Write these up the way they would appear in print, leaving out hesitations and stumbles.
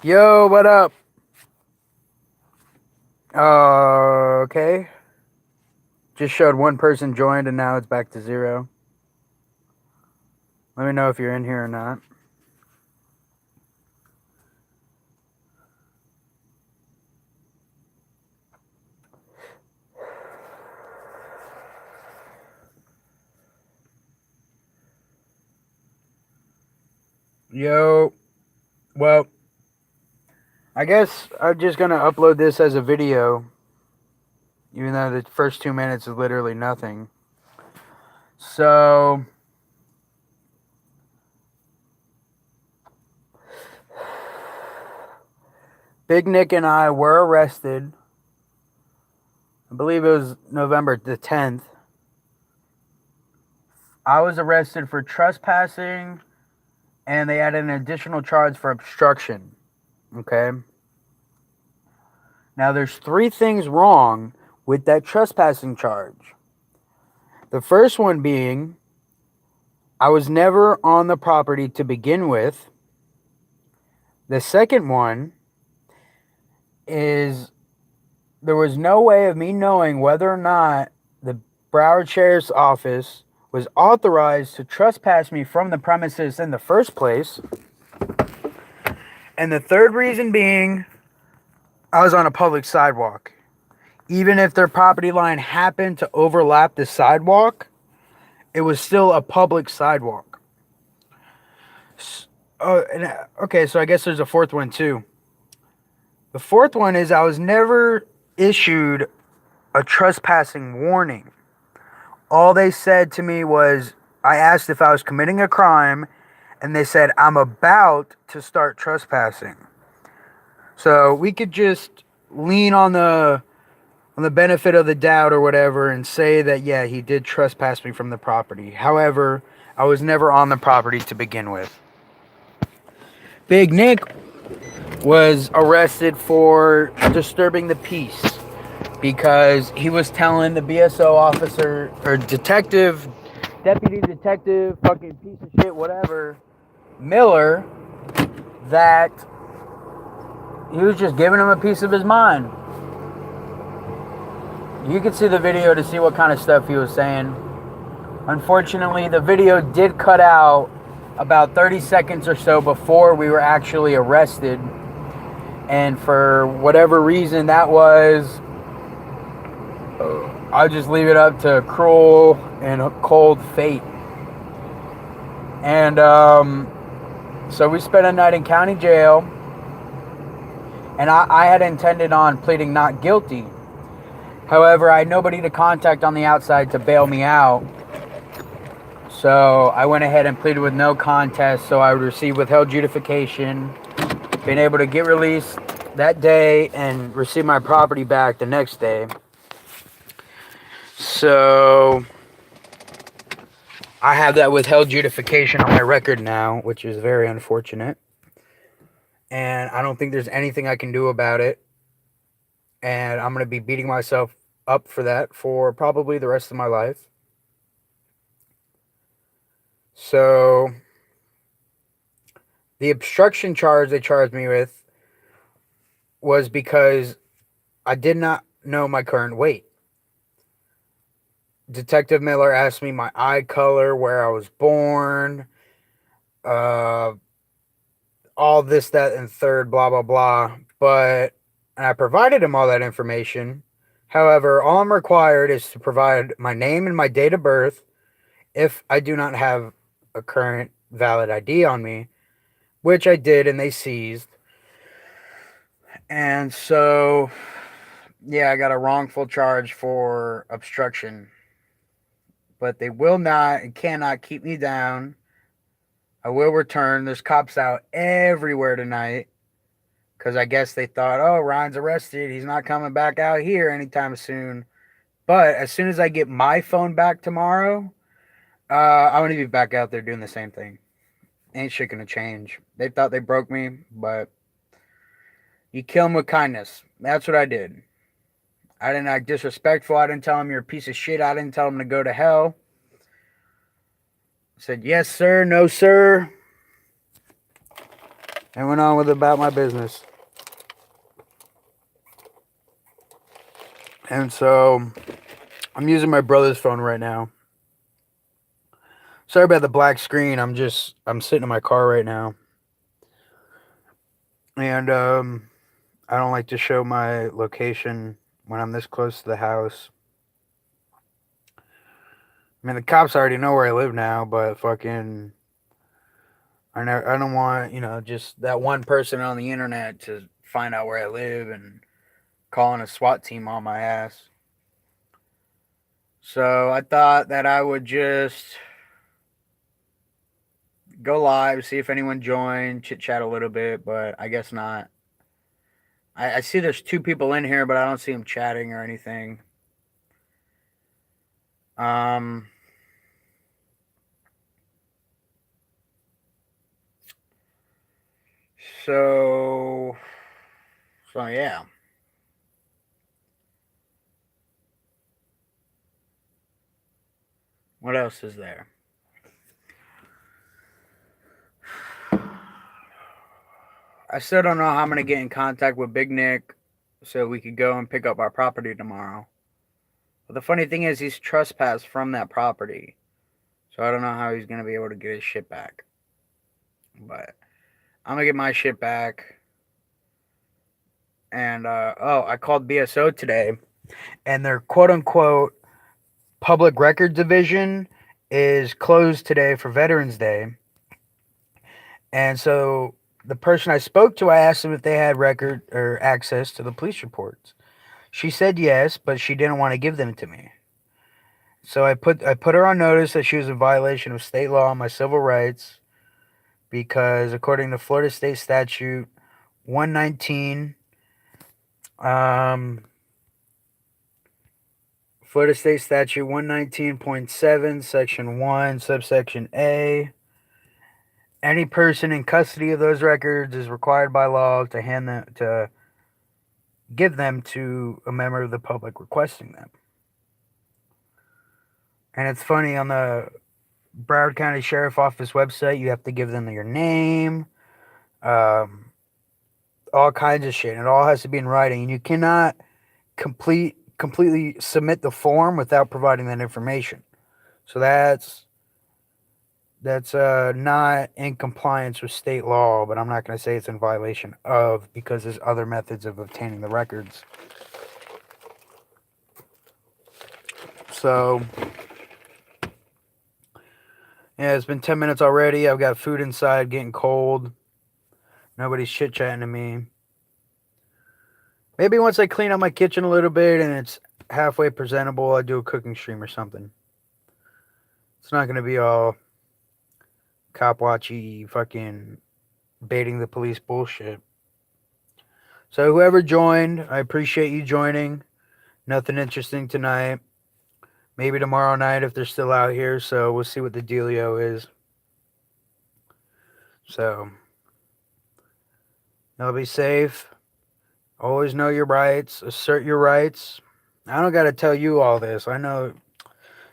Yo, what up? Okay. Just showed one person joined and now it's back to 0. Let me know if you're in here or not. Yo, well, I guess I'm just gonna upload this as a video, even though the first 2 minutes is literally nothing. So, Big Nick and I were arrested. I believe it was November the 10th. I was arrested for trespassing, and they added an additional charge for obstruction. Okay? Now, there's 3 things wrong with that trespassing charge. The first one being, I was never on the property to begin with. The second one is there was no way of me knowing whether or not the Broward Sheriff's Office was authorized to trespass me from the premises in the first place. And the third reason being, I was on a public sidewalk. Even if their property line happened to overlap the sidewalk, it was still a public sidewalk. Okay, so I guess there's a fourth one too. The fourth one is I was never issued a trespassing warning. All they said to me was, I asked if I was committing a crime, and they said, I'm about to start trespassing. So we could just lean on the benefit of the doubt or whatever and say that, yeah, he did trespass me from the property. However, I was never on the property to begin with. Big Nick was arrested for disturbing the peace because he was telling the BSO officer or detective, deputy detective, fucking piece of shit, whatever, Miller, that he was just giving him a piece of his mind. You could see the video to see what kind of stuff he was saying. Unfortunately, the video did cut out about 30 seconds or so before we were actually arrested. And for whatever reason that was, I'll just leave it up to cruel and cold fate. And so we spent a night in county jail. And I had intended on pleading not guilty. However, I had nobody to contact on the outside to bail me out. So I went ahead and pleaded with no contest, so I would receive withheld adjudication, being able to get released that day and receive my property back the next day. So I have that withheld adjudication on my record now, which is very unfortunate. And I don't think there's anything I can do about it. And I'm going to be beating myself up for that for probably the rest of my life. So the obstruction charge they charged me with was because I did not know my current weight. Detective Miller asked me my eye color, where I was born, all this, that, and third, blah, blah, blah. And I provided him all that information. However, all I'm required is to provide my name and my date of birth if I do not have a current valid ID on me, which I did and they seized. And so, yeah, I got a wrongful charge for obstruction. But they will not and cannot keep me down. I will return. There's cops out everywhere tonight because I guess they thought, oh, Ryan's arrested. He's not coming back out here anytime soon. But as soon as I get my phone back tomorrow, I'm going to be back out there doing the same thing. Ain't shit going to change. They thought they broke me, but you kill them with kindness. That's what I did. I didn't act disrespectful. I didn't tell them you're a piece of shit. I didn't tell them to go to hell. I said, yes, sir. No, sir. and went on with about my business. And so I'm using my brother's phone right now. Sorry about the black screen. I'm sitting in my car right now. And I don't like to show my location when I'm this close to the house. I mean, the cops already know where I live now, but fucking, I don't want, just that one person on the internet to find out where I live and calling a SWAT team on my ass. So I thought that I would just go live, see if anyone joined, chit chat a little bit, but I guess not. I see there's 2 people in here, but I don't see them chatting or anything. Um, so, so yeah. What else is there? I still don't know how I'm going to get in contact with Big Nick so we could go and pick up our property tomorrow. But the funny thing is, he's trespassed from that property. So I don't know how he's going to be able to get his shit back. But I'm going to get my shit back. And, I called BSO today. And their quote unquote public record division is closed today for Veterans Day. And so the person I spoke to, I asked them if they had record or access to the police reports. She said yes, but she didn't want to give them to me. So I put her on notice that she was in violation of state law and my civil rights because according to Florida State Statute 119, Florida State Statute 119.7, Section 1, Subsection A, any person in custody of those records is required by law to give them to a member of the public requesting them. And it's funny, on the Broward County Sheriff Office website, you have to give them your name, all kinds of shit. And it all has to be in writing. And you cannot completely submit the form without providing that information. So that's not in compliance with state law, but I'm not going to say it's in violation of, because there's other methods of obtaining the records. So, yeah, it's been 10 minutes already. I've got food inside getting cold. Nobody's chit-chatting to me. Maybe once I clean up my kitchen a little bit and it's halfway presentable, I'll do a cooking stream or something. It's not going to be all cop-watchy fucking baiting the police bullshit. So whoever joined, I appreciate you joining. Nothing interesting tonight. Maybe tomorrow night if they're still out here. So we'll see what the dealio is. So, y'all be safe. Always know your rights. Assert your rights. I don't got to tell you all this. I know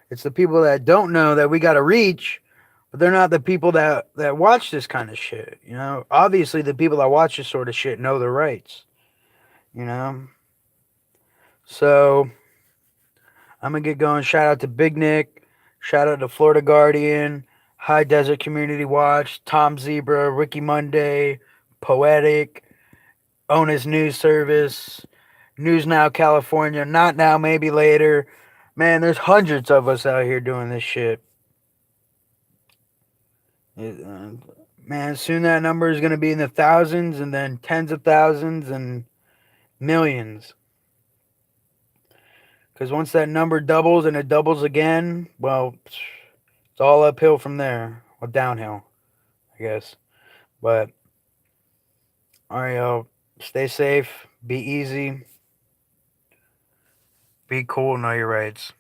it's the people that don't know that we got to reach, but they're not the people that watch this kind of shit. Obviously the people that watch this sort of shit know their rights. So I'm going to get going. Shout out to Big Nick. Shout out to Florida Guardian, High Desert Community Watch, Tom Zebra, Ricky Monday, Poetic, Onus News Service, News Now California, Not Now, Maybe Later. Man, there's hundreds of us out here doing this shit. Man, soon that number is going to be in the thousands and then tens of thousands and millions. Because once that number doubles and it doubles again, well, it's all uphill from there. Or downhill, I guess. But, all right, y'all. Stay safe. Be easy. Be cool. Know your rights.